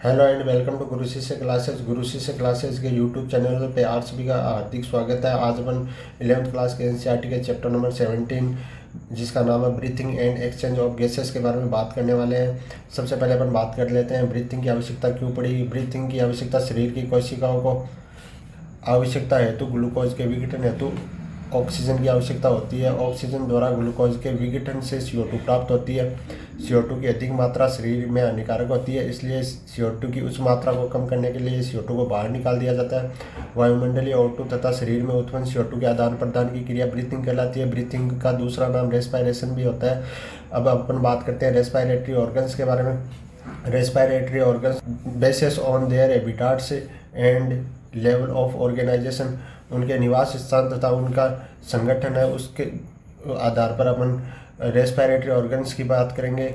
Hello and welcome to गुरु शिष्य classes. गुरु शिष्य classes के यूट्यूब चैनल पे आप सभी का हार्दिक स्वागत है। आज अपन 11th क्लास के एनसीईआरटी के चैप्टर नंबर 17 जिसका नाम है breathing and exchange of gases के बारे में बात करने वाले हैं। सबसे पहले अपन बात कर लेते हैं ब्रीथिंग की आवश्यकता क्यों पड़ी। ब्रीथिंग की आवश्यकता शरीर की कोशिकाओं को आवश्यकता हेतु ग्लूकोज के विघटन हेतु ऑक्सीजन की आवश्यकता होती है। ऑक्सीजन द्वारा ग्लूकोज के विघटन से CO2 प्राप्त होती है। CO2 की अधिक मात्रा शरीर में हानिकारक होती है, इसलिए CO2 की उच्च मात्रा को कम करने के लिए CO2 को बाहर निकाल दिया जाता है। वायुमंडलीय O2 तथा शरीर में उत्पन्न CO2 के आदान प्रदान की क्रिया ब्रीथिंग कहलाती है। ब्रीथिंग का दूसरा नाम रेस्पायरेशन भी होता है। अब अपन बात करते हैं रेस्पायरेटरी ऑर्गन्स के बारे में। Respiratory organs basis on their habitats and level of organisation, उनके निवास स्थान तथा उनका संगठन है, उसके आधार पर अपन रेस्पिरेटरी ऑर्गन्स की बात करेंगे।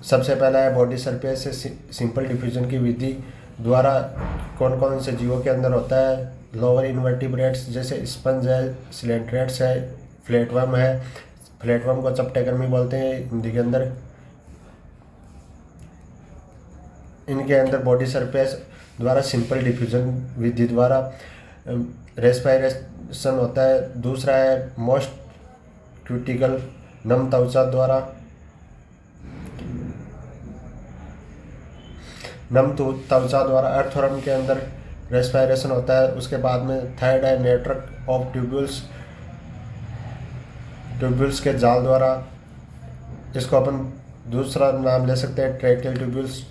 सबसे पहला है बॉडी सरफेस से सिंपल डिफ्यूजन की विधि द्वारा कौन कौन से जीवों के अंदर होता है। लोअर इन्वर्टिब्रेट्स जैसे स्पंज है, सिलेंट्रेट्स है, फ्लैटवर्म है। फ्लैटवर्म को चपटेकर्मी बोलते हैं हिंदी के अंदर। इनके अंदर बॉडी सरफेस द्वारा सिंपल डिफ्यूजन विधि द्वारा रेस्पिरेशन होता है। दूसरा है मोस्ट क्रिटिकल नम त्वचा द्वारा अर्थवर्म के अंदर रेस्पिरेशन होता है। उसके बाद में थर्ड है नेटवर्क ऑफ ट्यूब्यूल्स के जाल द्वारा, इसको अपन दूसरा नाम ले सकते हैं ट्रैकियल ट्यूब्यूल्स,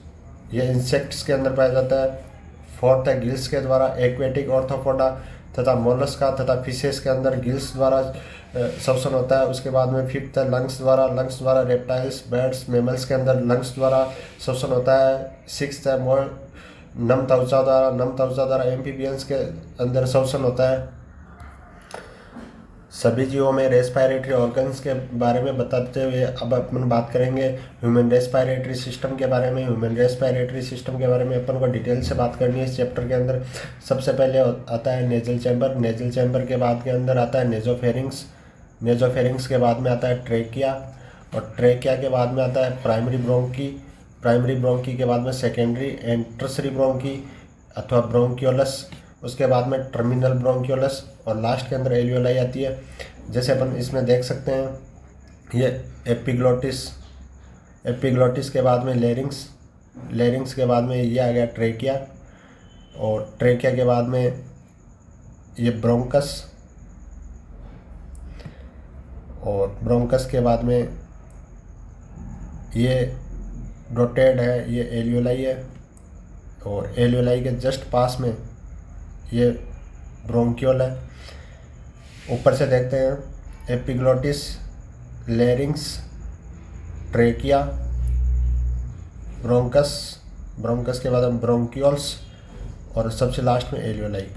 ये इंसेक्ट्स के अंदर पाया जाता है। फोर्थ है गिल्स के द्वारा एक्वेटिक ऑर्थोपोडा तथा मोलस्का तथा फिशेस के अंदर गिल्स द्वारा श्वसन होता है। उसके बाद में फिफ्थ है लंग्स द्वारा रेप्टाइल्स, बर्ड्स, मैमल्स के अंदर लंग्स द्वारा श्वसन होता है। सिक्स्थ है नम त्वचा द्वारा एम्फीबियंस के अंदर श्वसन होता है। सभी जीवों में रेस्पिरेटरी ऑर्गन्स के बारे में बताते हुए अब अपन बात करेंगे ह्यूमन रेस्पिरेटरी सिस्टम के बारे में। ह्यूमन रेस्पिरेटरी सिस्टम के बारे में अपन को डिटेल से बात करनी है इस चैप्टर के अंदर। सबसे पहले आता है नेजल चैम्बर के बाद के अंदर आता है नेजोफेरिंग्स के बाद में आता है ट्रेकिया, और ट्रेकिया के बाद में आता है प्राइमरी ब्रोंकी के बाद में सेकेंडरी एंड टर्सरी ब्रोंकी अथवा ब्रोंकियोलस, उसके बाद में टर्मिनल ब्रोंकियोलस, और लास्ट के अंदर एल्वियोलाई आती है। जैसे अपन इसमें देख सकते हैं ये एपिग्लोटिस के बाद में लेरिंग्स के बाद में ये आ गया ट्रेकिया, और ट्रेकिया के बाद में ये ब्रोंकस, और ब्रोंकस के बाद में ये डोटेड है, ये एल्वियोलाई है, और एल्वियोलाई के जस्ट पास में ये ब्रोंकियोल है। ऊपर से देखते हैं एपिग्लोटिस, लेरिंग्स, ट्रेकिया, ब्रोंकस के बाद हम ब्रोंकियोल्स, और सबसे लास्ट में एल्वियोलाई।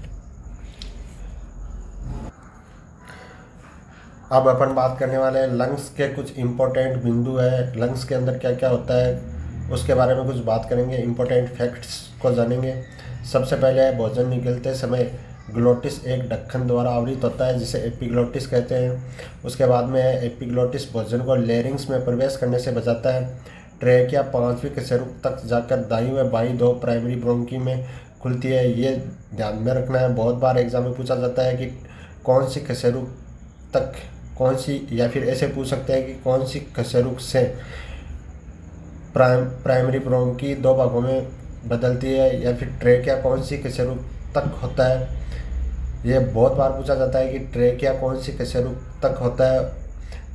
अब अपन बात करने वाले हैं लंग्स के कुछ इम्पोर्टेंट बिंदु है। लंग्स के अंदर क्या क्या होता है उसके बारे में कुछ बात करेंगे, इम्पोर्टेंट फैक्ट्स को जानेंगे। सबसे पहले है भोजन निगलते समय ग्लोटिस एक ढक्कन द्वारा आवृत होता है जिसे एपिग्लोटिस कहते हैं। उसके बाद में है एपिग्लोटिस भोजन को लेरिंग्स में प्रवेश करने से बचाता है। ट्रेकिया 5वीं कशेरुक तक जाकर दाईं व बाईं दो प्राइमरी ब्रोंकी में खुलती है। ये ध्यान में रखना है, बहुत बार एग्जाम में पूछा जाता है कि कौन सी कशेरुक तक कौन सी, या फिर ऐसे पूछ सकते हैं कि कौन सी कशेरुक से प्राइमरी ब्रोंकी दो भागों में बदलती है, या फिर ट्रेकिया कौन सी कशेरुक तक होता है। ये बहुत बार पूछा जाता है कि ट्रेकिया कौन सी कशेरुक तक होता है,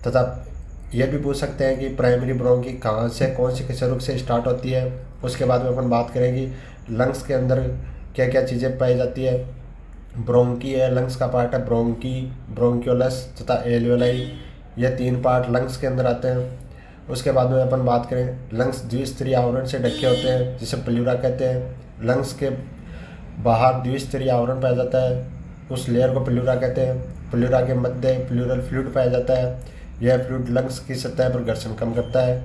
तथा ये भी पूछ सकते हैं कि प्राइमरी ब्रोंकी कहाँ से कौन सी कशेरुक से स्टार्ट होती है। उसके बाद में अपन बात करेंगे लंग्स के अंदर क्या क्या चीज़ें पाई जाती है। ब्रोंकी है, लंग्स का पार्ट है ब्रोंकी, ब्रोंकियोलस तथा एल्वियोलाई, ये 3 पार्ट लंग्स के अंदर आते हैं। उसके बाद में अपन बात करें लंग्स द्विस्तरीय आवरण से ढके होते हैं जिसे प्लूरा कहते हैं। लंग्स के बाहर द्विस्तरीय आवरण पाया जाता है, उस लेयर को प्लूरा कहते हैं। प्लूरा के मध्य प्लूरल फ्लूइड पाया जाता है, यह फ्लूइड लंग्स की सतह पर घर्षण कम करता है।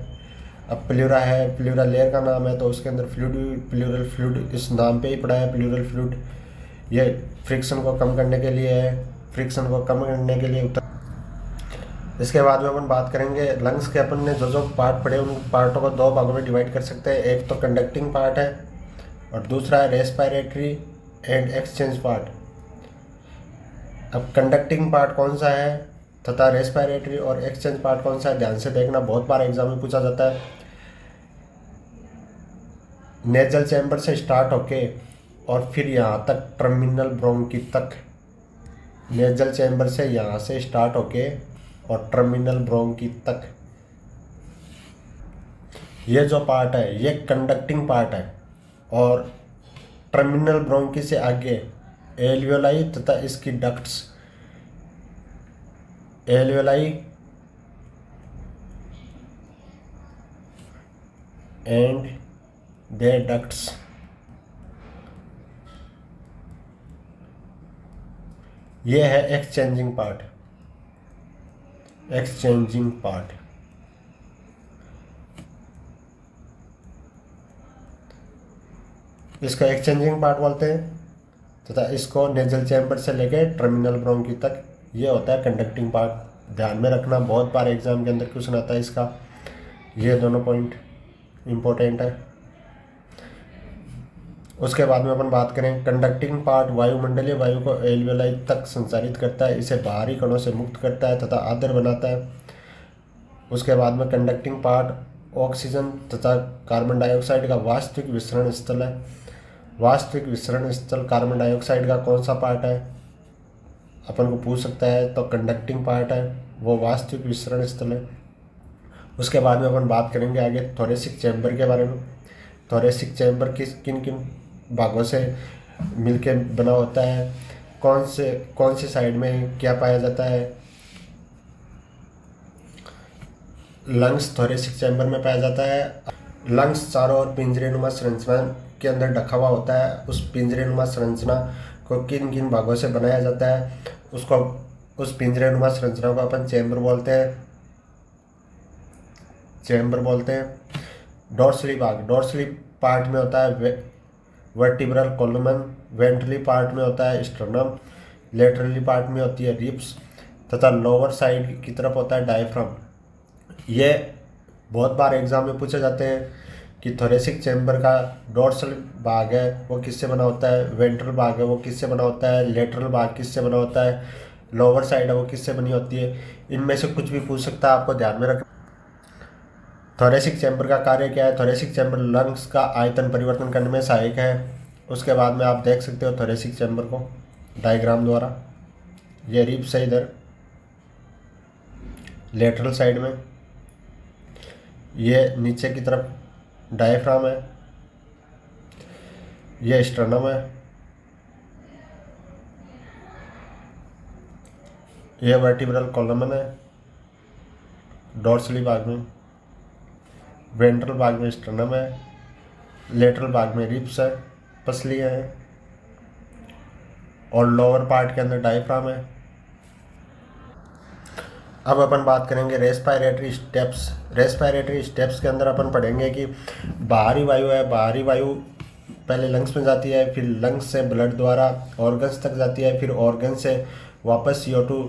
अब प्लूरा है, प्लूरा लेयर का नाम है तो उसके अंदर प्लूरल फ्लूइड इस नाम पे ही पड़ा है प्लूरल फ्लूइड। यह फ्रिक्शन को कम करने के लिए है, फ्रिक्शन को कम करने के लिए इसके बाद में अपन बात करेंगे लंग्स के। अपन ने जो जो पार्ट पढ़े उन पार्टों को दो भागों में डिवाइड कर सकते हैं। एक तो कंडक्टिंग पार्ट है और दूसरा है रेस्पिरेटरी एंड एक्सचेंज पार्ट। अब कंडक्टिंग पार्ट कौन सा है तथा रेस्पिरेटरी और एक्सचेंज पार्ट कौन सा है, ध्यान से देखना, बहुत बार एग्जाम में पूछा जाता है। नेजल चैम्बर से स्टार्ट होके और फिर यहाँ तक टर्मिनल ब्रोंकी तक, नेजल चैम्बर से यहाँ से स्टार्ट होके और टर्मिनल ब्रोंकी तक, ये जो पार्ट है ये कंडक्टिंग पार्ट है। और टर्मिनल ब्रोंकी से आगे एल्वियोलाई तथा इसकी ducts, alveoli and they ducts, ये है एक्सचेंजिंग पार्ट। एक्सचेंजिंग पार्ट इसको एक्सचेंजिंग पार्ट बोलते हैं तथा इसको नेजल चैम्बर से लेके टर्मिनल ब्रोंकी तक ये होता है कंडक्टिंग पार्ट। ध्यान में रखना, बहुत बार एग्जाम के अंदर क्वेश्चन आता है इसका। ये दोनों पॉइंट इम्पोर्टेंट है। उसके बाद में अपन बात करें कंडक्टिंग पार्ट वायुमंडलीय वायु को एल्वियोलाई तक संचारित करता है, इसे बाहरी कणों से मुक्त करता है तथा आर्द्र बनाता है। उसके बाद में कंडक्टिंग पार्ट ऑक्सीजन तथा कार्बन डाइऑक्साइड का वास्तविक विसरण स्थल है। वास्तविक विसरण स्थल कार्बन डाइऑक्साइड का कौन सा पार्ट है, अपन को पूछ सकता है, तो कंडक्टिंग पार्ट है, वो वास्तविक विसरण स्थल है। उसके बाद में अपन बात करेंगे आगे थोरेसिक चैम्बर के बारे में। थोरेसिक चैम्बर किन किन भागों से मिलके बना होता है, कौन सी साइड में क्या पाया जाता है। लंग्स थोरेसिक चैम्बर में पाया जाता है। लंग्स चारों ओर पिंजरेनुमा संरचना के अंदर ढका हुआ होता है। उस पिंजरेनुमा संरचना को किन किन भागों से बनाया जाता है, उसको उस पिंजरेनुमा संरचना को अपन चैम्बर बोलते हैं। चैम्बर बोलते हैं। डोर्सली भाग, डोर्सली पार्ट में होता है वर्टिब्रल कॉलमन, वेंट्रली पार्ट में होता है स्टर्नम, लेटरली पार्ट में होती है रिब्स तथा लोअर साइड की तरफ होता है डायफ्राम। ये बहुत बार एग्जाम में पूछे जाते हैं कि थोरेसिक चैम्बर का डोर्सल भाग है वो किससे बना होता है, वेंट्रल भाग है वो किससे बना होता है, लेटरल भाग किससे बना होता है, लोअर साइड है वो किससे बनी होती है। इनमें से कुछ भी पूछ सकता है, आपको ध्यान में रखना। थोरेसिक चैम्बर का कार्य क्या है। थोरेसिक चैम्बर लंग्स का आयतन परिवर्तन करने में सहायक है। उसके बाद में आप देख सकते हो थोरेसिक चैम्बर को डायग्राम द्वारा। ये रिब्स है इधर लेटरल साइड में, ये नीचे की तरफ डायफ्राम है, ये स्टर्नम है, ये वर्टिब्रल कॉलमन है डोर्सली भाग में, वेंट्रल भाग में स्टर्नम है, लेटरल भाग में रिब्स है, पसलियाँ हैं और लोअर पार्ट के अंदर डायफ्राम है। अब अपन बात करेंगे रेस्पिरेटरी स्टेप्स। रेस्पिरेटरी स्टेप्स के अंदर अपन पढ़ेंगे कि बाहरी वायु है, बाहरी वायु पहले लंग्स में जाती है, फिर लंग्स से ब्लड द्वारा ऑर्गन्स तक जाती है, फिर ऑर्गन से वापस CO2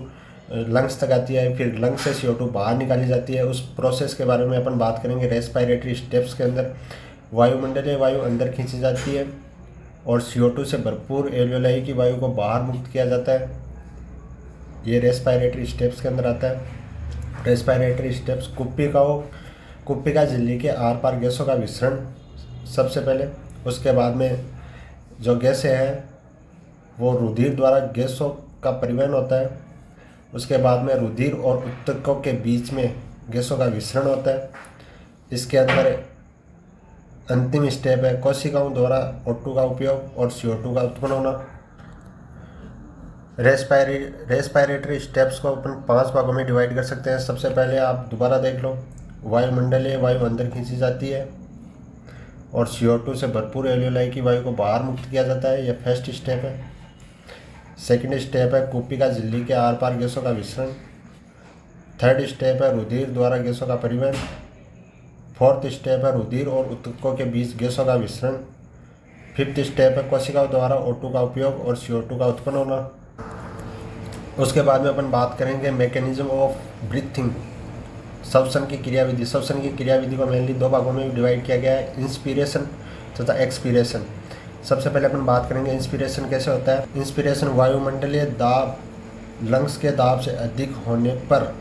लंग्स तक आती है, फिर लंग्स से CO2 बाहर निकाली जाती है। उस प्रोसेस के बारे में अपन बात करेंगे रेस्पिरेटरी स्टेप्स के अंदर। वायुमंडलीय वायु अंदर खींची जाती है और CO2 से भरपूर एल्वियोलाई की वायु को बाहर मुक्त किया जाता है। ये रेस्पिरेटरी स्टेप्स के अंदर आता है। रेस्पिरेटरी स्टेप्स कुप्पिका झिल्ली के आर पार गैसों का मिश्रण सबसे पहले। उसके बाद में जो गैसें हैं वो रुधिर द्वारा गैसों का परिवहन होता है। उसके बाद में रुधिर और ऊतकों के बीच में गैसों का मिश्रण होता है। इसके अंदर अंतिम स्टेप है कोशिकाओं द्वारा O2 का उपयोग और CO2 का उत्पन्न होना। रेस्पिरेटरी स्टेप्स को अपन 5 भागों में डिवाइड कर सकते हैं। सबसे पहले आप दोबारा देख लो, वायुमंडलीय वायु अंदर खींची जाती है और CO2 से भरपूर एल्वियोलाई की वायु को बाहर मुक्त किया जाता है। यह फर्स्ट स्टेप है। सेकंड स्टेप है कुप्पिका झिल्ली के आर पार गैसों का मिश्रण। थर्ड स्टेप है रुधिर द्वारा गैसों का परिवहन। फोर्थ स्टेप है रुधिर और ऊतकों के बीच गैसों का मिश्रण। फिफ्थ स्टेप है कोशिकाओं द्वारा O2 का उपयोग और CO2 का उत्पन्न होना। उसके बाद में अपन बात करेंगे मैकेनिज्म ऑफ ब्रीथिंग, श्वसन की क्रियाविधि। श्वसन की क्रियाविधि को मेनली दो भागों में डिवाइड किया गया है, इंस्पिरेशन तथा एक्सपीरेशन। सबसे पहले अपन बात करेंगे इंस्पिरेशन कैसे होता है। इंस्पिरेशन वायुमंडलीय दाब लंग्स के दाब से अधिक होने पर,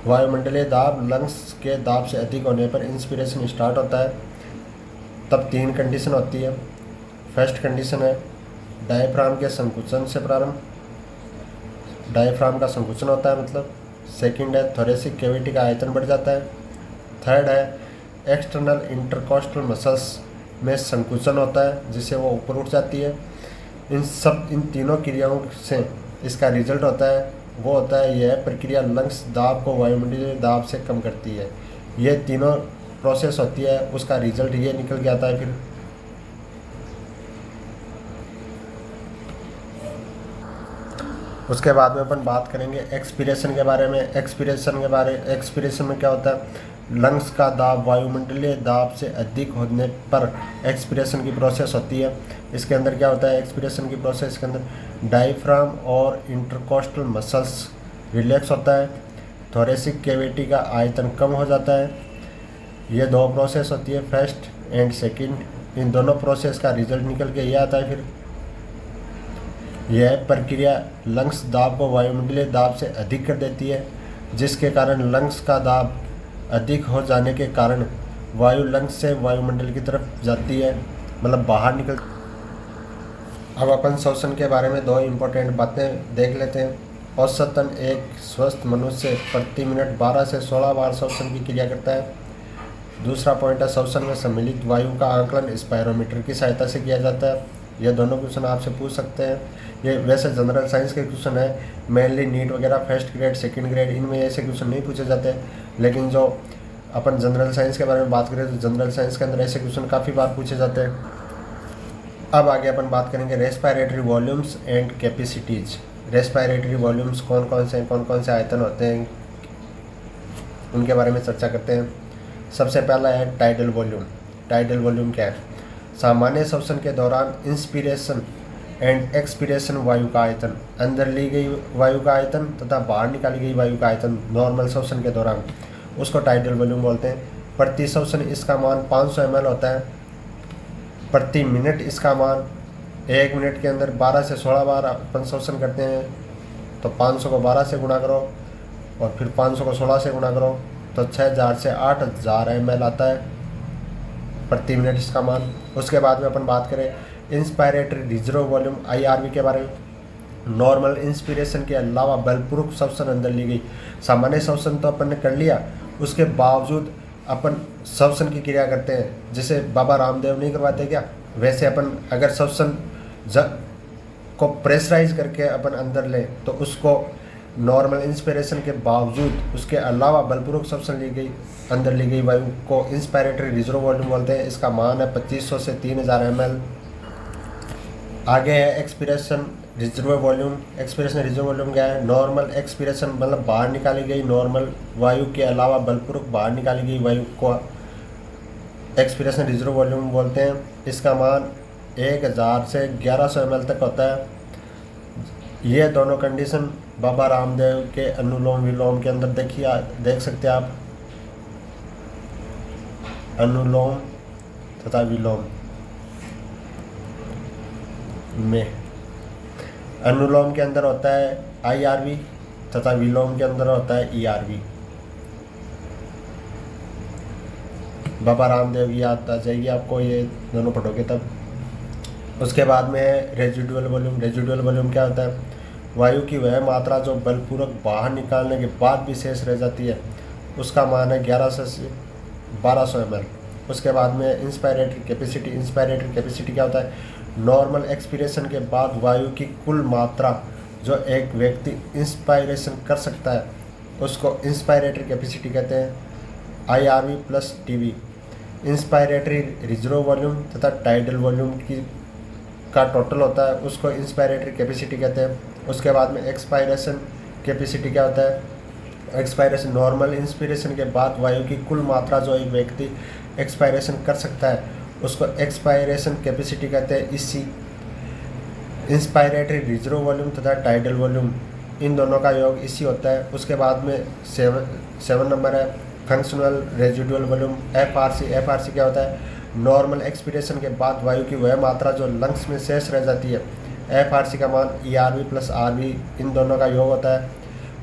वायुमंडलीय दाब लंग्स के दाब से अधिक होने पर इंस्पिरेशन स्टार्ट होता है। तब तीन कंडीशन होती है। फर्स्ट कंडीशन है डायफ्राम के संकुचन से प्रारंभ, डायफ्राम का संकुचन होता है मतलब। सेकंड है थोरेसिक कैविटी का आयतन बढ़ जाता है। थर्ड है एक्सटर्नल इंटरकोस्टल मसल्स में संकुचन होता है जिससे वो ऊपर उठ जाती है। इन तीनों क्रियाओं से इसका रिजल्ट होता है वो होता है, यह प्रक्रिया लंग्स दाब को वायुमंडलीय दाब से कम करती है। ये तीनों प्रोसेस होती है, उसका रिजल्ट ये निकल के आता है। फिर उसके बाद में अपन बात करेंगे एक्सपीरेशन के बारे में। एक्सपीरेशन में क्या होता है, लंग्स का दाब वायुमंडलीय दाब से अधिक होने पर एक्सपीरेशन की प्रोसेस होती है। इसके अंदर क्या होता है, एक्सपीरेशन की प्रोसेस के अंदर डायफ्राम और इंटरकोस्टल मसल्स रिलैक्स होता है, थोरेसिक कैविटी का आयतन कम हो जाता है। ये दो प्रोसेस होती है, फर्स्ट एंड सेकंड। इन दोनों प्रोसेस का रिजल्ट निकल के ये आता है। फिर यह प्रक्रिया लंग्स दाब को वायुमंडलीय दाब से अधिक कर देती है, जिसके कारण लंग्स का दाब अधिक हो जाने के कारण वायु लंग्स से वायुमंडल की तरफ जाती है, मतलब बाहर निकल। अब अपन श्वसन के बारे में दो इम्पोर्टेंट बातें देख लेते हैं। औसतन एक स्वस्थ मनुष्य प्रति मिनट 12 से 16 बार श्वसन की क्रिया करता है। दूसरा पॉइंट है श्वसन में सम्मिलित वायु का आकलन स्पायरोमीटर की सहायता से किया जाता है। ये दोनों क्वेश्चन आपसे पूछ सकते हैं। ये वैसे जनरल साइंस के क्वेश्चन है, मेनली नीट वगैरह फर्स्ट ग्रेड सेकंड ग्रेड इनमें ऐसे क्वेश्चन नहीं पूछे जाते, लेकिन जो अपन जनरल साइंस के बारे में बात करें तो जनरल साइंस के अंदर ऐसे क्वेश्चन काफ़ी बार पूछे जाते हैं। अब आगे अपन बात करेंगे respiratory volumes and capacities. Respiratory volumes कौन कौन से आयतन होते हैं, उनके बारे में चर्चा करते हैं। सबसे पहला है टाइडल वॉल्यूम। टाइडल वॉल्यूम क्या है, सामान्य श्वसन के दौरान इंस्पिरेशन एंड एक्सपीरेशन वायु का आयतन, अंदर ली गई वायु का आयतन तथा बाहर निकाली गई वायु का आयतन नॉर्मल श्वसन के दौरान, उसको टाइडल वॉल्यूम बोलते हैं। प्रति श्वसन इसका मान 500 ml होता है। प्रति मिनट इसका मान, 1 मिनट के अंदर 12 से 16 बार अपन श्वसन करते हैं, तो 500 को 12 से गुणा करो और फिर 500 को 16 से गुणा करो तो 6000 से 8000 ml आता है प्रति मिनट इसका मान। उसके बाद में अपन बात करें इंस्पायरेटरी रिजर्व वॉल्यूम IRV के बारे में। नॉर्मल इंस्पिरेशन के अलावा बलपूर्वक श्वसन अंदर ली गई, सामान्य श्वसन तो अपन ने कर लिया, उसके बावजूद अपन श्वसन की क्रिया करते हैं, जिसे बाबा रामदेव नहीं करवाते क्या, वैसे अपन अगर श्वसन को प्रेशराइज करके अपन अंदर लें तो उसको नॉर्मल इंस्पिरेशन के बावजूद उसके अलावा बलपूर्वक श्वसन ली गई अंदर ली गई वायु को इंस्पायरेटरी रिजर्व वॉल्यूम बोलते हैं। इसका मान है 2500 से 3000 ml। आगे है expiration reserve volume. Expiration reserve volume क्या है, नॉर्मल एक्सपीरेशन मतलब बाहर निकाली गई नॉर्मल वायु के अलावा बलपूर्वक बाहर निकाली गई वायु को एक्सपीरेशन रिजर्व वॉल्यूम बोलते हैं। इसका मान 1000 से 1100 ml तक होता है। ये दोनों कंडीशन बाबा रामदेव के अनुलोम विलोम के अंदर देख सकते हैं आप, अनुलोम तथा विलोम में। अनुलोम के अंदर होता है IRV तथा विलोम के अंदर होता है ERV। बाबा रामदेव की याद आ जाएगी आपको, ये दोनों पढ़ोगे तब। उसके बाद में है रेजिडुअल वॉल्यूम। रेजिडुअल वॉल्यूम क्या होता है, वायु की वह मात्रा जो बलपूर्वक बाहर निकालने के बाद भी शेष रह जाती है, उसका मान है 1100 से 1200 ml। उसके बाद में इंस्पायरेटरी कैपेसिटी। इंस्पायरेटरी कैपेसिटी क्या होता है, नॉर्मल एक्सपीरेशन के बाद वायु की कुल मात्रा जो एक व्यक्ति इंस्पायरेशन कर सकता है उसको इंस्पायरेटरी कैपेसिटी कहते हैं। IRV plus TV। Inspiratory reserve volume तथा टाइडल वॉल्यूम का टोटल होता है, उसको इंस्पायरेटरी कैपेसिटी कहते हैं। उसके बाद में एक्सपायरेशन कैपेसिटी क्या होता है, एक्सपायरेशन नॉर्मल इंस्पिरेशन के बाद वायु की कुल मात्रा जो एक व्यक्ति एक्सपायरेशन कर सकता है उसको एक्सपायरेशन कैपेसिटी कहते हैं। इसी इंस्पायरेटरी रिजर्व वॉल्यूम तथा टाइडल वॉल्यूम, इन दोनों का योग इसी होता है। उसके बाद में 7 नंबर है functional residual volume FRC। FRC क्या होता है? नॉर्मल एक्सपीरेशन के बाद वायु की वह मात्रा जो लंग्स में शेष रह जाती है। FRC का मान ERV प्लस RV, इन दोनों का योग होता है।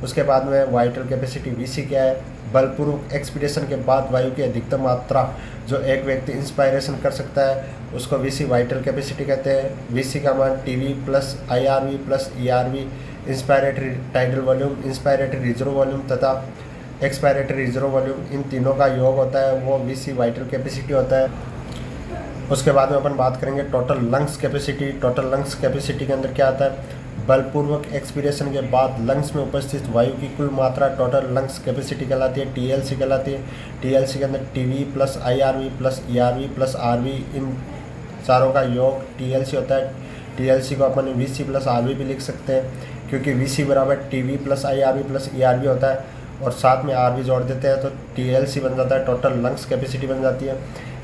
उसके बाद में वाइटल कैपेसिटी VC क्या है? बलपूर्वक एक्सपीरेशन के बाद वायु की अधिकतम मात्रा जो एक व्यक्ति इंस्पायरेशन कर सकता है उसको VC वाइटल कैपेसिटी कहते हैं। VC का मान TV plus IRV plus ERV, inspiratory tidal volume, inspiratory reserve volume तथा एक्सपायरेटरी रिजर्व वॉल्यूम, इन तीनों का योग होता है वो VC वाइटल कैपेसिटी होता है। उसके बाद में अपन बात करेंगे total lungs capacity. Total lungs capacity के अंदर क्या आता है? बलपूर्वक एक्सपीरेशन के बाद लंग्स में उपस्थित वायु की कुल मात्रा टोटल लंग्स कैपेसिटी कहलाती है, TLC कहलाती है। TLC के अंदर TV plus IRV plus ERV plus RV, इन चारों का योग TLC होता है। TLC को अपन VC प्लस RV भी लिख सकते हैं क्योंकि VC बराबर TV plus IRV plus ERV होता है और साथ में RV जोड़ देते हैं तो TLC बन जाता है, टोटल लंग्स कैपेसिटी बन जाती है।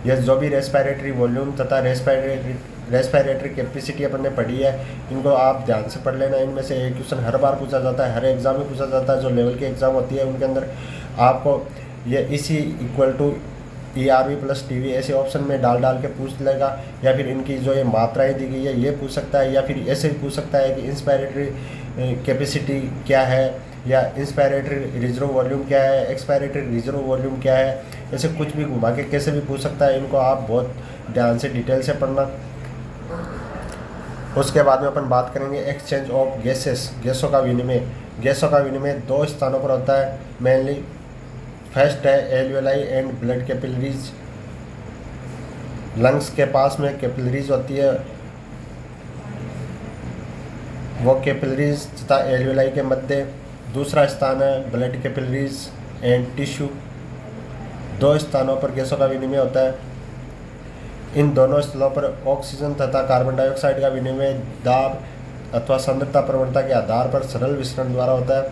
यह जो भी रेस्पिरेटरी वॉल्यूम तथा रेस्पिरेटरी कैपेसिटी अपन ने पढ़ी है इनको आप ध्यान से पढ़ लेना। इनमें से एक क्वेश्चन हर बार पूछा जाता है, हर एग्जाम में पूछा जाता है। जो लेवल की एग्ज़ाम होती है उनके अंदर आपको ये इसी equal to ERV plus TV ऐसे ऑप्शन में डाल के पूछ लेगा, या फिर इनकी जो ये मात्राएं दी गई है ये पूछ सकता है, या फिर ऐसे भी पूछ सकता है कि इंस्पायरेटरी कैपेसिटी क्या है या इंस्पायरेटरी रिजर्व वॉल्यूम क्या है, एक्सपायरेटरी रिजर्व वॉल्यूम क्या है, ऐसे कुछ भी घुमा के कैसे भी पूछ सकता है। इनको आप बहुत ध्यान से डिटेल से पढ़ना। उसके बाद में अपन बात करेंगे एक्सचेंज ऑफ गैसेस, गैसों का विनिमय। गैसों का विनिमय 2 स्थानों पर होता है मेनली। फर्स्ट है alveoli and blood capillaries. Lungs के पास में कैपिलरीज होती है, वो कैपिलरीज तथा एल्वियोलाई के मध्य। दूसरा स्थान है ब्लड कैपिलरीज एंड टिश्यू। 2 स्थानों पर गैसों का विनिमय होता है। इन दोनों स्थलों पर ऑक्सीजन तथा कार्बन डाइऑक्साइड का विनिमय दाब अथवा सांद्रता प्रवणता के आधार पर सरल विसरण द्वारा होता है।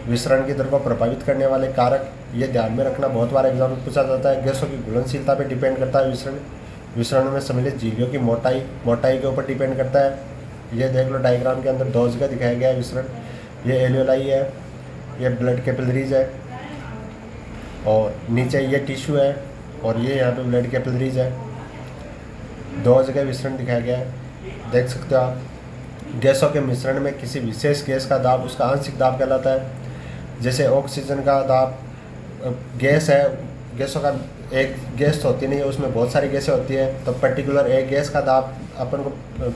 विसरण की दर को प्रभावित करने वाले कारक, ये ध्यान में रखना, बहुत बार एग्जाम में पूछा जाता है। गैसों की घुलनशीलता पर डिपेंड करता है विसरण। विसरण में सम्मिलित झिल्लियों की मोटाई के ऊपर डिपेंड करता है। ये देख लो डायग्राम के अंदर 2 जगह दिखाया गया है विसरण। ये एल्वियोलाई है, ये ब्लड कैपिलरीज है और नीचे ये टिश्यू है और ये यहाँ पे ब्लड कैपिलरीज है। 2 जगह विसरण दिखाया गया है, देख सकते हो आप। गैसों के मिश्रण में किसी विशेष गैस का दाब उसका आंशिक दाब कहलाता है। जैसे ऑक्सीजन का दाब, गैस है, गैसों का एक गैस तो होती नहीं है, उसमें बहुत सारी गैसें होती है, तो पर्टिकुलर एक गैस का दाब अपन को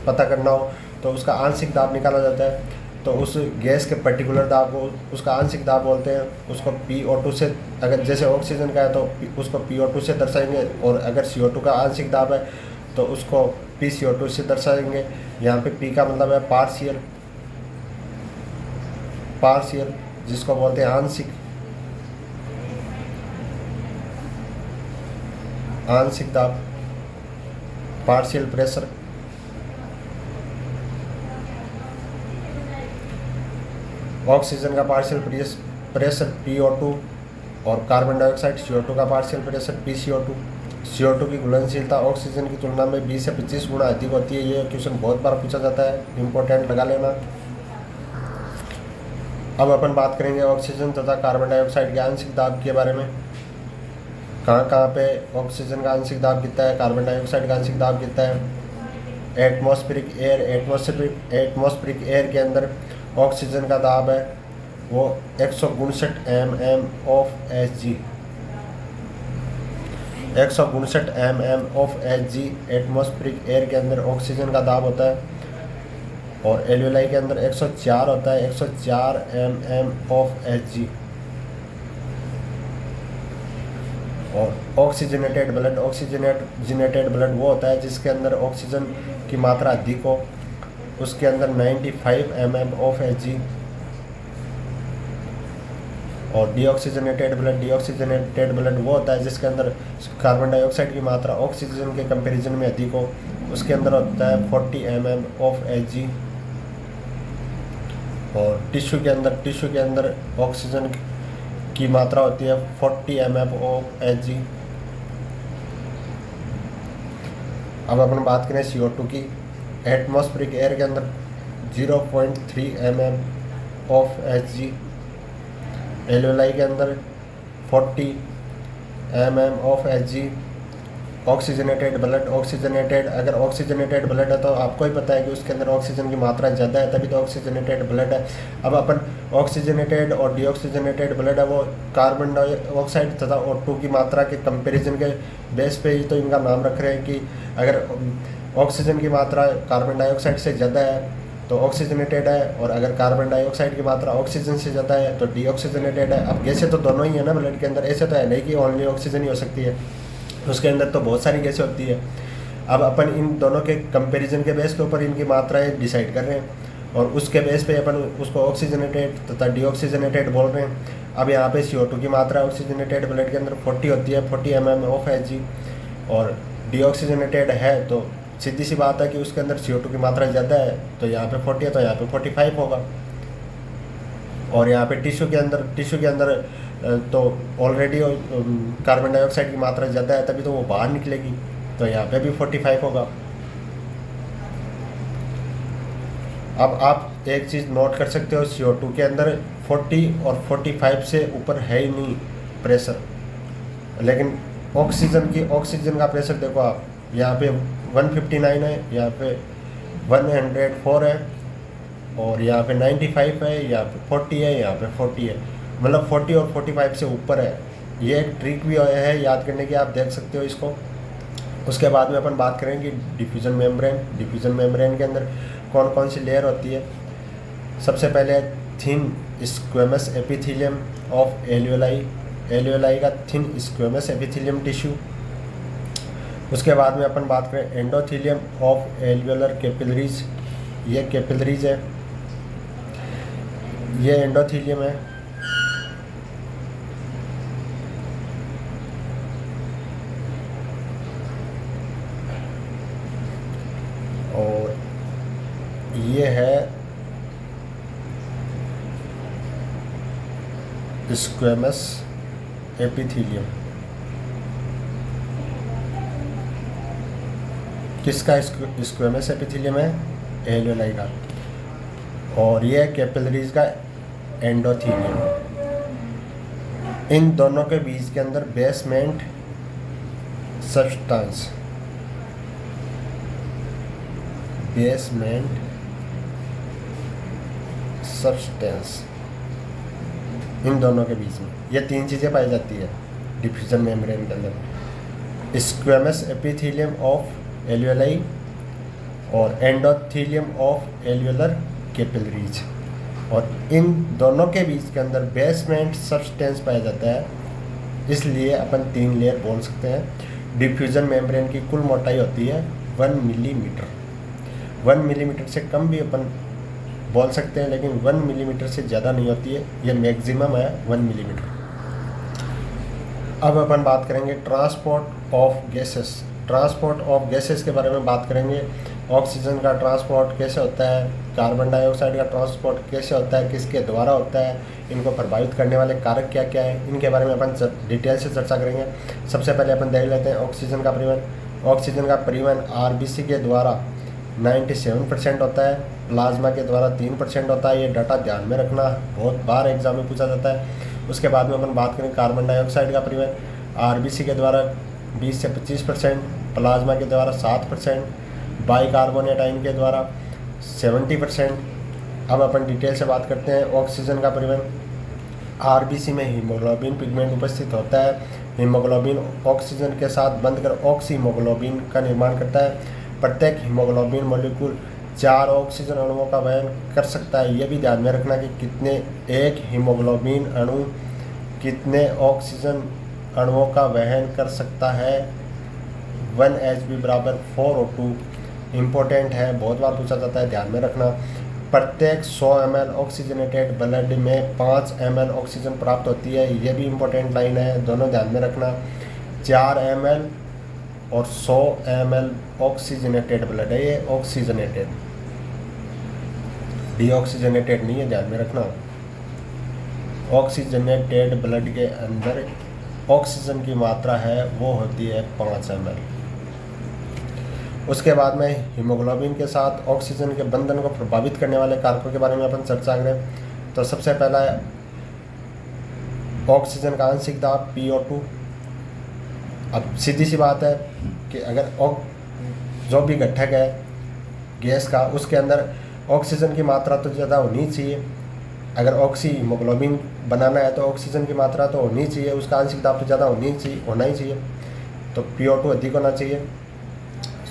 पता करना हो तो उसका आंशिक दाब निकाला जाता है। तो उस गैस के पर्टिकुलर दाब को उसका आंशिक दाब बोलते हैं। उसको PO2 से, अगर जैसे ऑक्सीजन का है तो उसको PO2 से दर्शाएंगे, और अगर CO2 का आंशिक दाब है तो उसको PCO2 से दर्शाएंगे। यहाँ पे P का मतलब है पार्शियल, जिसको बोलते हैं आंशिक दाब, पार्शियल प्रेशर। ऑक्सीजन का पार्शियल प्रेशर PO2 और कार्बन डाइऑक्साइड CO2 का पार्शियल प्रेशर PCO2। CO2 की घुलनशीलता ऑक्सीजन की तुलना में 20 से 25 गुना अधिक होती है। ये क्वेश्चन बहुत बार पूछा जाता है, इम्पोर्टेंट लगा लेना। अब अपन बात करेंगे ऑक्सीजन तथा कार्बन डाइऑक्साइड के आंशिक दाब के बारे में। कहाँ पे ऑक्सीजन का आंशिक दाब कितना है, कार्बन डाइऑक्साइड का आंशिक दाब कितना है। एटमॉस्फेरिक एयर के अंदर ऑक्सीजन का दाब है वो 159 mm of Hg, 159 mm of Hg atmospheric air के अंदर ऑक्सीजन का दाब होता है। और एल्वियोलाई के अंदर 104 होता है, 104 mm ऑफ Hg। और ऑक्सीजनेटेड ब्लड वो होता है जिसके अंदर ऑक्सीजन की मात्रा अधिक हो, उसके अंदर 95 mm ऑफ Hg। और डीऑक्सीजनेटेड ब्लड वो होता है जिसके अंदर कार्बन डाइऑक्साइड की मात्रा ऑक्सीजन के कंपैरिजन में अधिक हो, उसके अंदर होता है 40 mm ऑफ Hg। और टिश्यू के अंदर ऑक्सीजन की मात्रा होती है 40 mm ऑफ Hg। अब अपन बात करें CO2 की। एटमॉस्फेरिक एयर के अंदर 0.3 mm ऑफ Hg। एल्वेलाई के अंदर 40 mm of Hg। Oxygenated blood, oxygenated, अगर ऑक्सीजनेटेड ब्लड है तो आपको ही पता है कि उसके अंदर ऑक्सीजन की मात्रा ज़्यादा है, तभी तो ऑक्सीजनेटेड ब्लड है। अब अपन ऑक्सीजनेटेड और डीऑक्सीजनेटेड ब्लड है वो कार्बन डाइऑक्साइड तथा O2 की मात्रा के कंपैरिजन के बेस पे ही तो इनका नाम रख रहे हैं कि अगर ऑक्सीजन की मात्रा कार्बन डाइऑक्साइड से ज़्यादा है तो ऑक्सीजनेटेड है, और अगर कार्बन डाइऑक्साइड की मात्रा ऑक्सीजन से ज़्यादा है तो डीऑक्सीजनेटेड है। अब गैसें तो दोनों ही है ना ब्लड के अंदर, ऐसे तो है नहीं कि ओनली ऑक्सीजन ही हो सकती है, उसके अंदर तो बहुत सारी गैसें होती है। अब अपन इन दोनों के कंपैरिजन के बेस के ऊपर इनकी मात्राएं डिसाइड कर रहे हैं और उसके बेस पे अपन उसको ऑक्सीजनेटेड तथा डीऑक्सीजनेटेड बोल रहे हैं। अब यहाँ पे CO2 की मात्रा ऑक्सीजनेटेड ब्लड के अंदर 40 होती है, 40 mm ऑफ Hg, और डीऑक्सीजनेटेड है तो सीधी सी बात है कि उसके अंदर CO2 की मात्रा ज़्यादा है, तो यहाँ पे 40 है तो यहाँ पे 45 होगा। और यहाँ पे टिश्यू के अंदर तो ऑलरेडी कार्बन डाइऑक्साइड की मात्रा ज़्यादा है, तभी तो वो बाहर निकलेगी, तो यहाँ पे भी 45 होगा। अब आप एक चीज़ नोट कर सकते हो, CO2 के अंदर 40 और 45 से ऊपर है ही नहीं प्रेशर, लेकिन ऑक्सीजन का प्रेशर देखो आप, यहाँ पे 159 है, यहाँ पे 104 है, और यहाँ पे 95 है, यहाँ पे 40 है, यहाँ पे 40 है, मतलब 40 और 45 से ऊपर है। ये एक ट्रिक भी है याद करने की, आप देख सकते हो इसको। उसके बाद में अपन बात करेंगे डिफ्यूजन मेम्ब्रेन के अंदर कौन कौन सी लेयर होती है। सबसे पहले thin squamous epithelium of alveoli का थिन स्क्वेमस एपिथेलियम टिश्यू। उसके बाद में अपन बात करें एंडोथेलियम ऑफ एल्वेलर कैपिलरीज, ये कैपिलरीज है, ये एंडोथेलियम है। और ये है स्क्वेमस एपिथेलियम। किसका स्क्वेमस एपिथेलियम है? एल्वेलाई का। और ये कैपिलरीज का एंडोथेलियम। इन दोनों के बीच के अंदर बेसमेंट सब्सटेंस इन दोनों के बीच में ये तीन चीज़ें पाई जाती है डिफ्यूजन मेम्ब्रेन के अंदर, स्क्वेमस एपिथेलियम ऑफ एल्वेलाई और एंडोथेलियम ऑफ एल्वेलर कैपिलरीज। और इन दोनों के बीच के अंदर बेसमेंट सब्सटेंस पाया जाता है, इसलिए अपन 3 लेयर बोल सकते हैं। डिफ्यूजन मेम्ब्रेन की कुल मोटाई होती है 1 मिलीमीटर। 1 मिलीमीटर से कम भी अपन बोल सकते हैं, लेकिन 1 मिलीमीटर से ज़्यादा नहीं होती है, ये मैक्सिमम है 1 मिलीमीटर। अब अपन बात करेंगे ट्रांसपोर्ट ऑफ गैसेस के बारे में बात करेंगे। ऑक्सीजन का ट्रांसपोर्ट कैसे होता है, कार्बन डाइऑक्साइड का ट्रांसपोर्ट कैसे होता है, किसके द्वारा होता है, इनको प्रभावित करने वाले कारक क्या क्या है, इनके बारे में अपन डिटेल से चर्चा करेंगे। सबसे पहले अपन देख लेते हैं ऑक्सीजन का परिवहन RBC के द्वारा 97% होता है, प्लाज्मा के द्वारा 3% होता है। ये डाटा ध्यान में रखना, बहुत बार एग्जाम में पूछा जाता है। उसके बाद में अपन बात करें कार्बन डाइऑक्साइड का परिवहन, RBC के द्वारा 20 से 25%, प्लाज्मा के द्वारा 7%, बाइकार्बोनेट आयन के द्वारा 70%। अब अपन डिटेल से बात करते हैं ऑक्सीजन का परिवहन। RBC में हीमोग्लोबिन पिगमेंट उपस्थित होता है। हीमोग्लोबिन ऑक्सीजन के साथ बंधकर ऑक्सीहीमोग्लोबिन का निर्माण करता है। प्रत्येक हीमोग्लोबिन मॉलिक्यूल 4 ऑक्सीजन अणुओं का वहन कर सकता है। यह भी ध्यान में रखना कि एक हीमोग्लोबिन अणु कितने ऑक्सीजन अणुओं का वहन कर सकता है। 1 Hb बराबर 4 O2 इम्पोर्टेंट है, बहुत बार पूछा जाता है, ध्यान में रखना। प्रत्येक 100 ml ऑक्सीजनेटेड ब्लड में 5 ml ऑक्सीजन प्राप्त होती है, यह भी इम्पोर्टेंट लाइन है, दोनों ध्यान में रखना। 4 ml और 100 ml ऑक्सीजनेटेड ब्लड है, ये ऑक्सीजनेटेड, डीऑक्सीजनेटेड नहीं है, ध्यान में रखना। ऑक्सीजनेटेड ब्लड के अंदर ऑक्सीजन की मात्रा है वो होती है 5 ml। उसके बाद में हीमोग्लोबिन के साथ ऑक्सीजन के बंधन को प्रभावित करने वाले कारकों के बारे में अपन चर्चा करें। तो सबसे पहला है ऑक्सीजन का आंशिक दाब PO2। अब सीधी सी बात है कि अगर जो भी घटक है गैस का, उसके अंदर ऑक्सीजन की मात्रा तो ज़्यादा होनी चाहिए। अगर ऑक्सी हीमोग्लोबिन बनाना है तो ऑक्सीजन की मात्रा तो होनी चाहिए, उसका आंशिक दाब तो ज़्यादा होना ही चाहिए। तो PO2 अधिक होना चाहिए।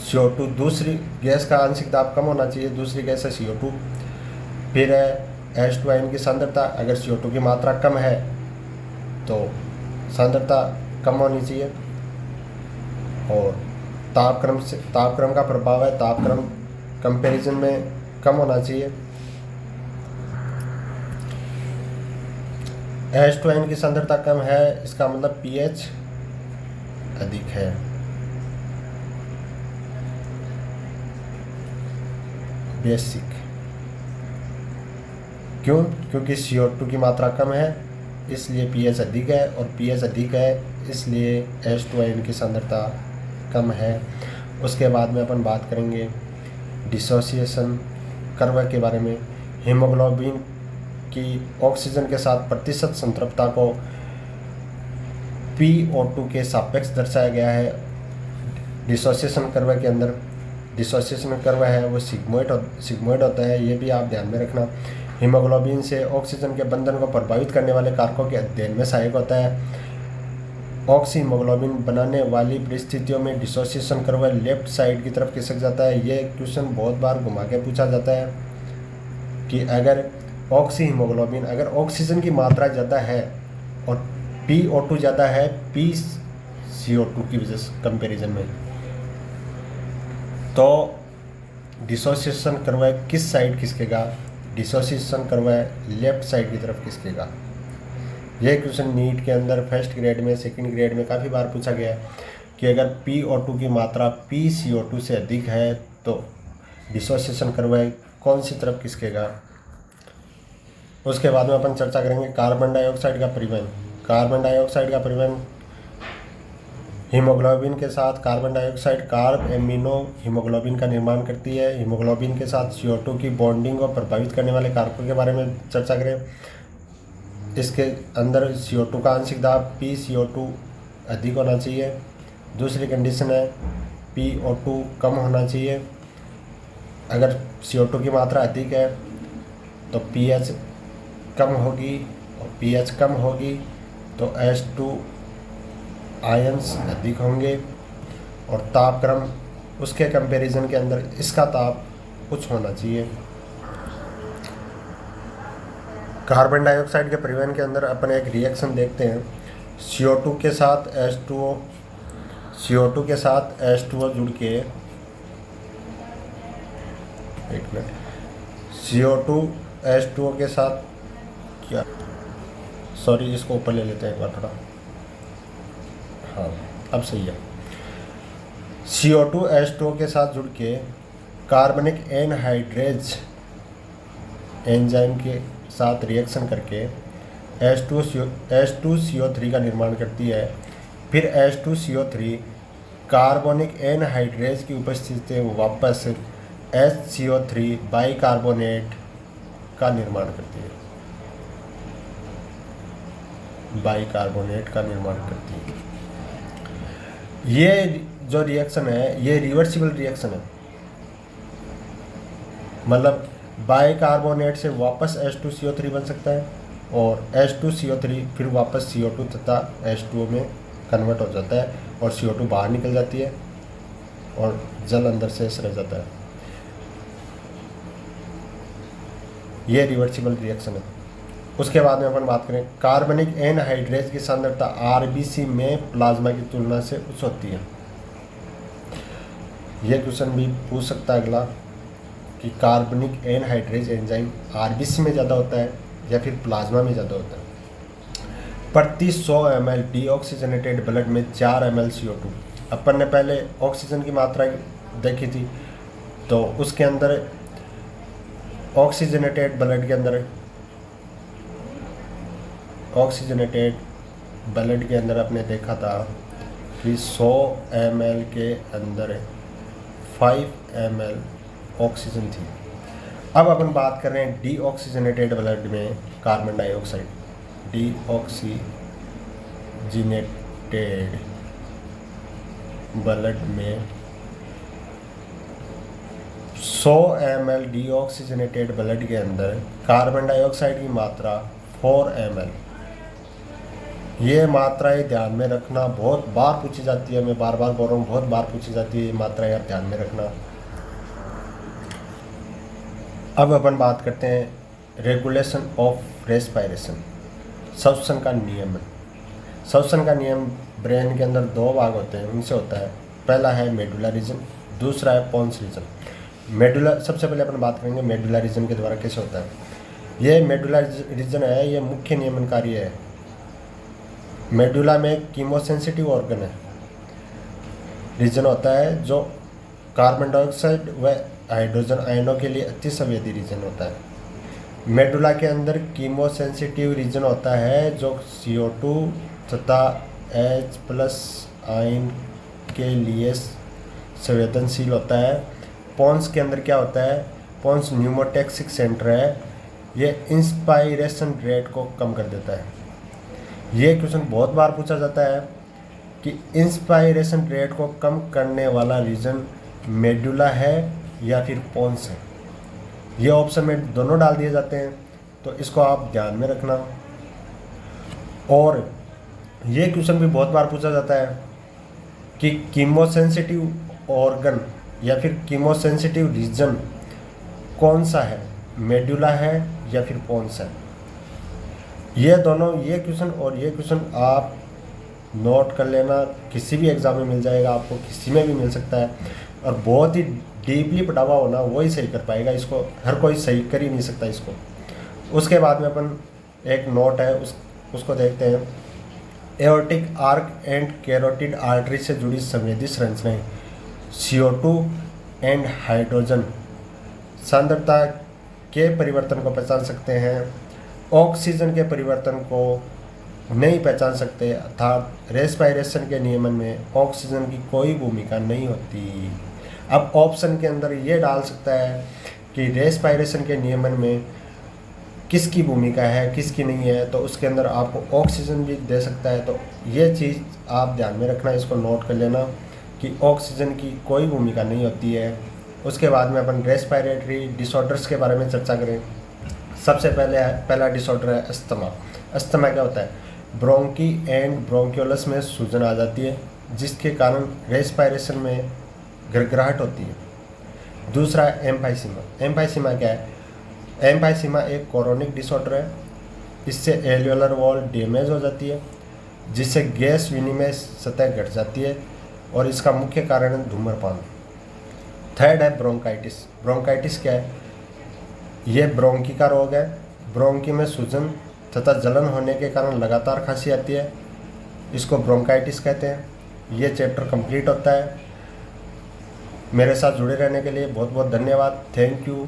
CO2 दूसरी गैस का आंशिक दाब कम होना चाहिए, दूसरी गैस है CO2। फिर है H2 आयन की सांद्रता। अगर CO2 की मात्रा कम है तो सांद्रता कम होनी चाहिए। और तापक्रम का प्रभाव है, तापक्रम कंपैरिजन में कम होना चाहिए। H2 आयन की सांद्रता कम है, इसका मतलब pH अधिक है। बेसिक क्यों? क्योंकि CO2 की मात्रा कम है इसलिए pH अधिक है, और pH अधिक है इसलिए H2 आयन की सांद्रता कम है। उसके बाद में अपन बात करेंगे डिसोसिएशन कर्व के बारे में। हीमोग्लोबिन की ऑक्सीजन के साथ प्रतिशत संतृप्तता को PO2 के सापेक्ष दर्शाया गया है डिसोसिएशन कर्व के अंदर। डिसोसिएशन कर्व है वो सिग्मोइड होता है, ये भी आप ध्यान में रखना। हीमोग्लोबिन से ऑक्सीजन के बंधन को प्रभावित करने वाले कारकों के अध्ययन में सहायक होता है। ऑक्सी हीमोग्लोबिन बनाने वाली परिस्थितियों में डिसोसिएशन कर्व लेफ्ट साइड की तरफ खिसक जाता है। ये क्वेश्चन बहुत बार घुमा के पूछा जाता है कि अगर ऑक्सी हीमोग्लोबिन, अगर ऑक्सीजन की मात्रा ज़्यादा है और PO2 ज़्यादा है PCO2 की वजह से कंपेरिजन में, तो डिसोसिएशन कर्व किस साइड खिसकेगा? डिसोसिएशन कर्व लेफ्ट साइड की तरफ खिसकेगा। यह क्वेश्चन नीट के अंदर फर्स्ट ग्रेड में, सेकंड ग्रेड में काफ़ी बार पूछा गया है कि अगर PO2 की मात्रा PCO2 से अधिक है तो डिसोसिएशन कर्व कौन सी तरफ खिसकेगा। उसके बाद में अपन चर्चा करेंगे कार्बन डाइऑक्साइड का परिवहन। कार्बन डाइऑक्साइड का परिवहन हीमोग्लोबिन के साथ carbon dioxide carb amino haemoglobin का निर्माण करती है। हीमोग्लोबिन के साथ CO2 की बॉन्डिंग को प्रभावित करने वाले कारकों के बारे में चर्चा करें। इसके अंदर CO2 का आंशिक दाब PCO2 अधिक होना चाहिए। दूसरी कंडीशन है PO2 कम होना चाहिए। अगर CO2 की मात्रा अधिक है तो pH कम होगी, और pH कम होगी तो H2 आयंस अधिक होंगे, और तापक्रम उसके कंपैरिजन के अंदर इसका ताप कुछ होना चाहिए। कार्बन डाइऑक्साइड के परिवहन के अंदर अपन एक रिएक्शन देखते हैं। CO2 के साथ H2O जुड़ के, एक मिनट, CO2 H2O के साथ क्या, सॉरी इसको ऊपर ले लेते हैं एक बार थोड़ा, हाँ अब सही है। CO2 H2O के साथ जुड़ के कार्बनिक एनहाइड्रेज एंजाइम के साथ रिएक्शन करके H2CO3 का निर्माण करती है। फिर H2CO3 कार्बोनिक एनहाइड्रेज की उपस्थिति में वापस HCO3 बाइकार्बोनेट का निर्माण करती है, बाइकार्बोनेट का निर्माण करती है। ये जो रिएक्शन है ये रिवर्सिबल रिएक्शन है, मतलब बाइकार्बोनेट से वापस H2CO3 बन सकता है, और H2CO3 फिर वापस CO2 तथा H2O में कन्वर्ट हो जाता है, और CO2 बाहर निकल जाती है और जल अंदर से रह जाता है। ये रिवर्सिबल रिएक्शन है। उसके बाद में अपन बात करें कार्बनिक एनहाइड्रेज की सांद्रता RBC में प्लाज्मा की तुलना से उच्च होती है। यह क्वेश्चन भी पूछ सकता है अगला कि कार्बनिक एनहाइड्रेज एंजाइम RBC में ज़्यादा होता है या फिर प्लाज्मा में ज़्यादा होता है। प्रति 100 ml डीऑक्सीजनेटेड ब्लड में 4 ml CO2। अपन ने पहले ऑक्सीजन की मात्रा देखी थी, तो उसके अंदर ऑक्सीजनेटेड ब्लड के अंदर आपने देखा था कि 100 ml के अंदर 5 ml ऑक्सीजन थी। अब अपन बात कर रहे हैं डीऑक्सीजनेटेड ब्लड में कार्बन डाइऑक्साइड। डीऑक्सीजनेटेड ब्लड में 100 ml डीऑक्सीजनेटेड ब्लड के अंदर कार्बन डाइऑक्साइड की मात्रा 4 ml। ये मात्राएं ध्यान में रखना, बहुत बार पूछी जाती है, मैं बार बार बोल रहा हूँ, बहुत बार पूछी जाती है ये मात्राएं, आप ध्यान में रखना। अब अपन बात करते हैं रेगुलेशन ऑफ रेस्पायरेशन, श्वसन का नियमन। श्वसन का नियम ब्रेन के अंदर 2 भाग होते हैं, उनसे होता है, पहला है मेडुला रीजन, दूसरा है पोन्स रीजन। मेडुला, सबसे पहले अपन बात करेंगे मेडुला रीजन के द्वारा कैसे होता है। ये मेडुला रीजन है, ये मुख्य नियमनकारी है। मेडुला में कीमोसेंसिटिव ऑर्गन है, रीजन होता है जो कार्बन डाइऑक्साइड व हाइड्रोजन आयनों के लिए अति संवेदी रीजन होता है। मेडुला के अंदर कीमोसेंसिटिव रीजन होता है जो CO2 तथा H+ आयन के लिए संवेदनशील होता है। पोन्स के अंदर क्या होता है, पोन्स न्यूमोटैक्सिक सेंटर है, ये इंस्पायरेशन रेट को कम कर देता है। ये क्वेश्चन बहुत बार पूछा जाता है कि इंस्पायरेशन रेट को कम करने वाला रीजन मेडुला है या फिर पोन्स है। ये ऑप्शन में दोनों डाल दिए जाते हैं, तो इसको आप ध्यान में रखना। और ये क्वेश्चन भी बहुत बार पूछा जाता है कि कीमोसेंसिटिव ऑर्गन या फिर कीमोसेंसिटिव रीजन कौन सा है, मेडुला है या फिर पोन्स है। ये दोनों, ये क्वेश्चन और ये क्वेश्चन आप नोट कर लेना, किसी भी एग्ज़ाम में मिल जाएगा आपको, किसी में भी मिल सकता है। और बहुत ही डीपली पढ़ा हुआ होना वही सही कर पाएगा इसको, हर कोई सही कर ही नहीं सकता इसको। उसके बाद में अपन एक नोट है उसको देखते हैं। Aortic arch and carotid artery से जुड़ी संवेदी संरचनाएं CO2 एंड हाइड्रोजन सांद्रता के परिवर्तन को पहचान सकते हैं, ऑक्सीजन के परिवर्तन को नहीं पहचान सकते, अर्थात रेस्पायरेशन के नियमन में ऑक्सीजन की कोई भूमिका नहीं होती। अब ऑप्शन के अंदर ये डाल सकता है कि रेस्पायरेशन के नियमन में किसकी भूमिका है किसकी नहीं है, तो उसके अंदर आपको ऑक्सीजन भी दे सकता है। तो ये चीज़ आप ध्यान में रखना, इसको नोट कर लेना कि ऑक्सीजन की कोई भूमिका नहीं होती है। उसके बाद में अपन रेस्पायरेटरी डिसऑर्डर्स के बारे में चर्चा करें। सबसे पहला डिसऑर्डर है अस्थमा। अस्थमा क्या होता है, ब्रोंकी एंड ब्रोंक्यूलस में सूजन आ जाती है, जिसके कारण रेस्पायरेशन में घरघराहट होती है। दूसरा है एम्फाइसीमा। एम्फाइसीमा क्या है, एम्फाइसीमा एक कोरोनिक डिसऑर्डर है, इससे एल्वियोलर वॉल डैमेज हो जाती है, जिससे गैस विनिमय सतह घट जाती है, और इसका मुख्य कारण है धूम्रपान। थर्ड है ब्रोंकाइटिस। ब्रोंकाइटिस क्या है, ये ब्रोंकी का रोग है, ब्रोंकी में सूजन तथा जलन होने के कारण लगातार खांसी आती है, इसको ब्रोंकाइटिस कहते हैं। ये चैप्टर कंप्लीट होता है। मेरे साथ जुड़े रहने के लिए बहुत बहुत धन्यवाद। Thank you.